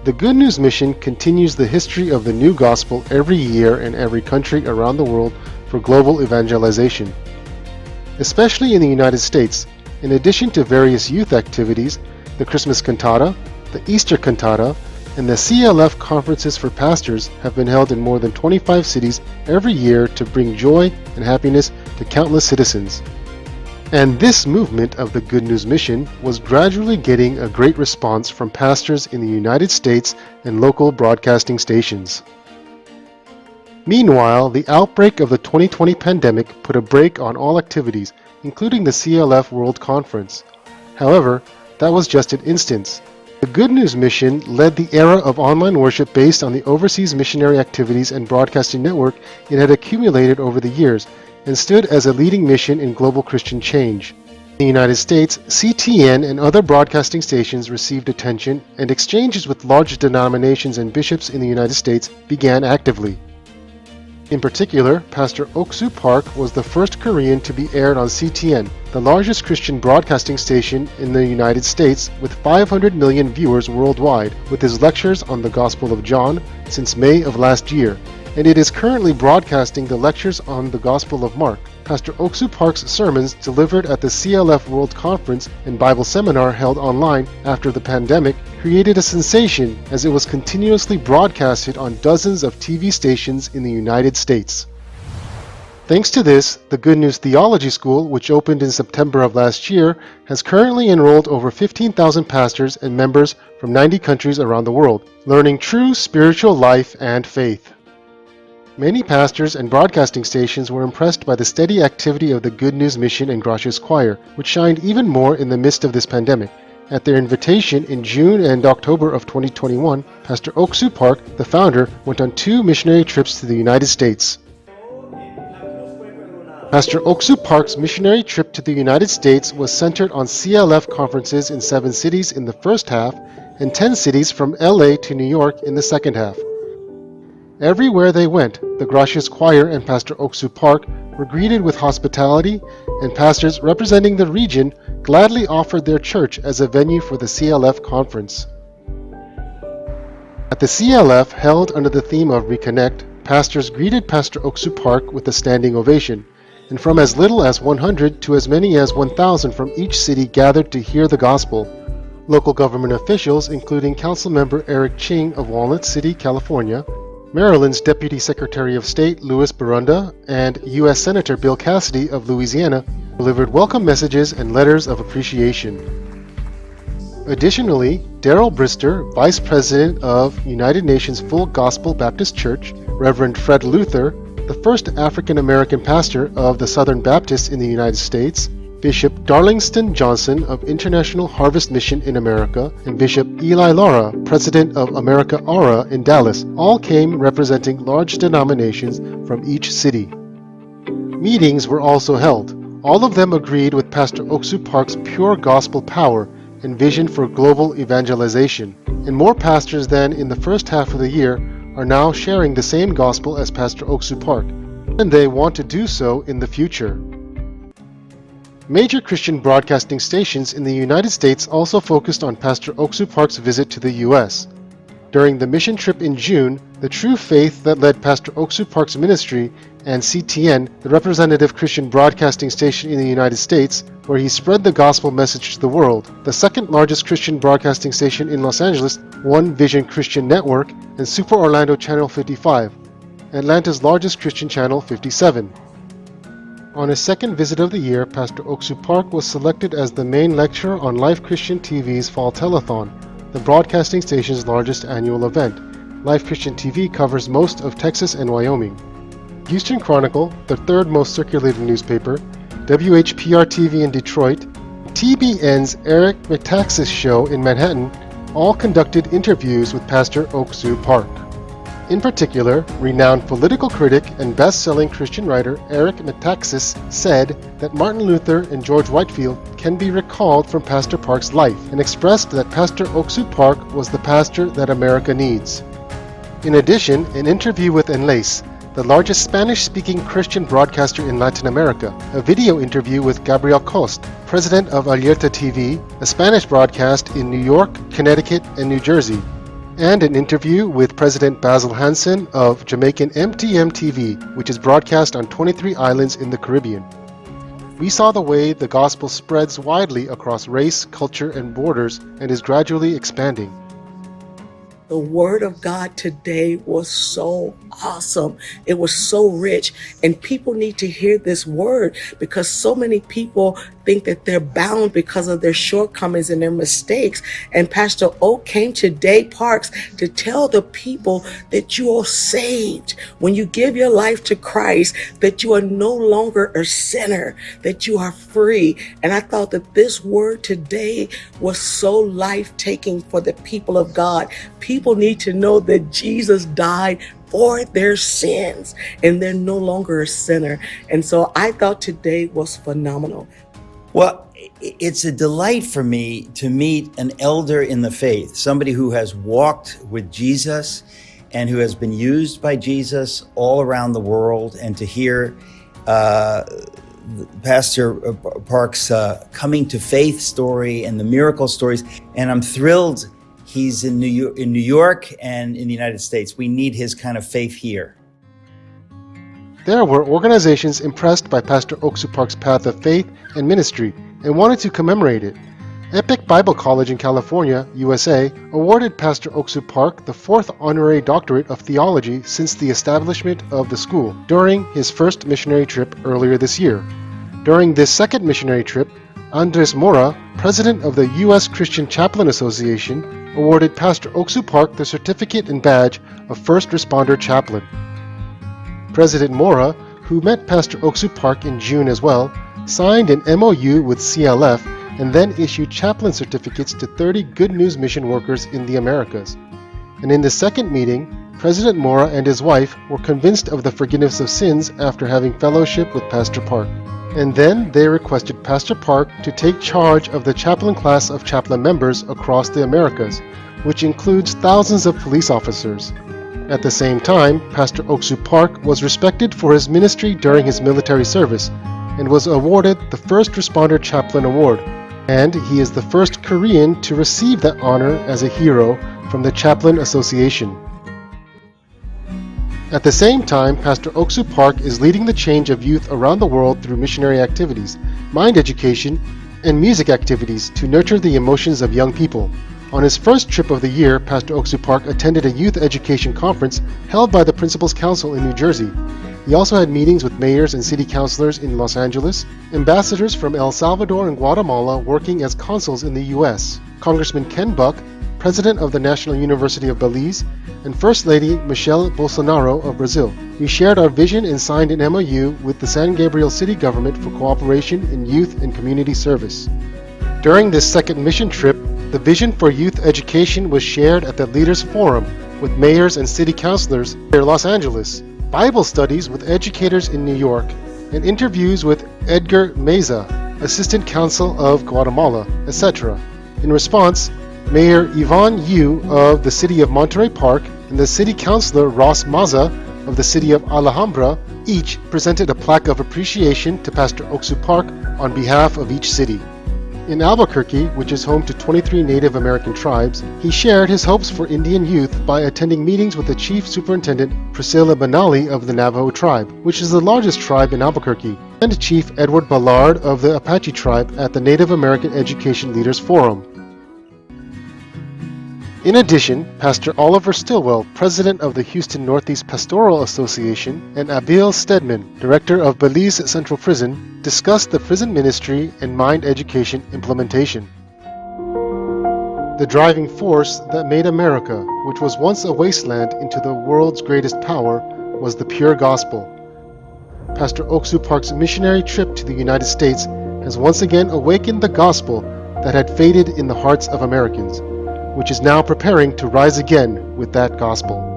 The Good News Mission continues the history of the new gospel every year in every country around the world for global evangelization. Especially in the United States, in addition to various youth activities, the Christmas Cantata, the Easter Cantata, and the CLF conferences for pastors have been held in more than 25 cities every year to bring joy and happiness to countless citizens. And this movement of the Good News Mission was gradually getting a great response from pastors in the United States and local broadcasting stations. Meanwhile, the outbreak of the 2020 pandemic put a brake on all activities, including the CLF World Conference. However, that was just an instance. The Good News Mission led the era of online worship based on the overseas missionary activities and broadcasting network it had accumulated over the years, and stood as a leading mission in global Christian change. In the United States, CTN and other broadcasting stations received attention, and exchanges with large denominations and bishops in the United States began actively. In particular, Pastor Ok-Soo Park was the first Korean to be aired on CTN, the largest Christian broadcasting station in the United States with 500 million viewers worldwide, with his lectures on the Gospel of John since May of last year, and it is currently broadcasting the lectures on the Gospel of Mark. Pastor Ok-Soo Park's sermons delivered at the CLF World Conference and Bible Seminar held online after the pandemic created a sensation as it was continuously broadcasted on dozens of TV stations in the United States. Thanks to this, the Good News Theology School, which opened in September of last year, has currently enrolled over 15,000 pastors and members from 90 countries around the world, learning true spiritual life and faith. Many pastors and broadcasting stations were impressed by the steady activity of the Good News Mission and Gracious Choir, which shined even more in the midst of this pandemic. At their invitation in June and October of 2021, Pastor Ok-Soo Park, the founder, went on 2 missionary trips to the United States. Pastor Ok-Soo Park's missionary trip to the United States was centered on CLF conferences in 7 cities in the first half and 10 cities from LA to New York in the second half. Everywhere they went, the Gracious Choir and Pastor Ok-Soo Park were greeted with hospitality, and pastors representing the region gladly offered their church as a venue for the CLF conference. At the CLF, held under the theme of Reconnect, pastors greeted Pastor Ok-Soo Park with a standing ovation, and from as little as 100 to as many as 1,000 from each city gathered to hear the gospel. Local government officials, including Councilmember Eric Ching of Walnut City, California, Maryland's Deputy Secretary of State Louis Barunda, and U.S. Senator Bill Cassidy of Louisiana delivered welcome messages and letters of appreciation. Additionally, Darrell Brister, Vice President of United Nations Full Gospel Baptist Church, Reverend Fred Luther, the first African American pastor of the Southern Baptists in the United States, Bishop Darlingston Johnson of International Harvest Mission in America, and Bishop Eli Lara, President of America Aura in Dallas, all came representing large denominations from each city. Meetings were also held. All of them agreed with Pastor Ok-Soo Park's pure gospel power and vision for global evangelization, and more pastors than in the first half of the year are now sharing the same gospel as Pastor Ok-Soo Park, and they want to do so in the future. Major Christian broadcasting stations in the United States also focused on Pastor Ok-Soo Park's visit to the U.S. During the mission trip in June, the true faith that led Pastor Ok-Soo Park's ministry, and CTN, the representative Christian broadcasting station in the United States, where he spread the gospel message to the world, the second largest Christian broadcasting station in Los Angeles, One Vision Christian Network, and Super Orlando Channel 55, Atlanta's largest Christian channel 57. On his second visit of the year, Pastor Ok-Soo Park was selected as the main lecturer on Life Christian TV's Fall Telethon, the broadcasting station's largest annual event. Life Christian TV covers most of Texas and Wyoming. Houston Chronicle, the third most circulated newspaper, WHPR-TV in Detroit, TBN's Eric Metaxas show in Manhattan all conducted interviews with Pastor Ok-Soo Park. In particular, renowned political critic and best-selling Christian writer Eric Metaxas said that Martin Luther and George Whitefield can be recalled from Pastor Park's life, and expressed that Pastor Ok-Soo Park was the pastor that America needs. In addition, an interview with Enlace, the largest Spanish-speaking Christian broadcaster in Latin America, a video interview with Gabriel Cost, president of Alerta TV, a Spanish broadcast in New York, Connecticut, and New Jersey, and an interview with President Basil Hansen of Jamaican MTM TV, which is broadcast on 23 islands in the Caribbean. We saw the way the gospel spreads widely across race, culture, and borders and is gradually expanding. The word of God today was so awesome. It was so rich. And people need to hear this word because so many people think that they're bound because of their shortcomings and their mistakes. And Pastor Ock came to Day Parks to tell the people that you are saved. When you give your life to Christ, that you are no longer a sinner, that you are free. And I thought that this word today was so life-taking for the people of God. People need to know that Jesus died for their sins and they're no longer a sinner. And so I thought today was phenomenal. Well, it's a delight for me to meet an elder in the faith, somebody who has walked with Jesus and who has been used by Jesus all around the world, and to hear Pastor Park's coming to faith story and the miracle stories. And I'm thrilled he's in New York and in the United States. We need his kind of faith here. There were organizations impressed by Pastor Ock Park's path of faith and ministry and wanted to commemorate it. Epic Bible College in California, USA, awarded Pastor Ock Park the 4th honorary doctorate of theology since the establishment of the school during his first missionary trip earlier this year. During this second missionary trip, Andres Mora, president of the U.S. Christian Chaplain Association, awarded Pastor Ock Park the certificate and badge of First Responder Chaplain. President Mora, who met Pastor Ock Park in June as well, signed an MOU with CLF and then issued chaplain certificates to 30 Good News Mission workers in the Americas. And in the second meeting, President Mora and his wife were convinced of the forgiveness of sins after having fellowship with Pastor Park. And then they requested Pastor Park to take charge of the chaplain class of chaplain members across the Americas, which includes thousands of police officers. At the same time, Pastor Ock Park was respected for his ministry during his military service and was awarded the First Responder Chaplain Award, and he is the first Korean to receive that honor as a hero from the Chaplain Association. At the same time, Pastor Ock Park is leading the change of youth around the world through missionary activities, mind education, and music activities to nurture the emotions of young people. On his first trip of the year, Pastor Ock Park attended a youth education conference held by the Principals Council in New Jersey. He also had meetings with mayors and city councilors in Los Angeles, ambassadors from El Salvador and Guatemala working as consuls in the U.S., Congressman Ken Buck, president of the National University of Belize, and First Lady Michelle Bolsonaro of Brazil. We shared our vision and signed an MOU with the San Gabriel City government for cooperation in youth and community service. During this second mission trip, the vision for youth education was shared at the Leaders Forum with mayors and city councilors in Los Angeles, Bible studies with educators in New York, and interviews with Edgar Meza, Assistant Counsel of Guatemala, etc. In response, Mayor Yvonne Yu of the City of Monterey Park and the City Councilor Ross Maza of the City of Alhambra each presented a plaque of appreciation to Pastor Ock Park on behalf of each city. In Albuquerque, which is home to 23 Native American tribes, he shared his hopes for Indian youth by attending meetings with the Chief Superintendent Priscilla Benally of the Navajo tribe, which is the largest tribe in Albuquerque, and Chief Edward Ballard of the Apache tribe at the Native American Education Leaders Forum. In addition, Pastor Oliver Stillwell, president of the Houston Northeast Pastoral Association, and Abil Stedman, director of Belize Central Prison, discussed the prison ministry and mind education implementation. The driving force that made America, which was once a wasteland, into the world's greatest power, was the pure gospel. Pastor Ock Park's missionary trip to the United States has once again awakened the gospel that had faded in the hearts of Americans, which is now preparing to rise again with that gospel.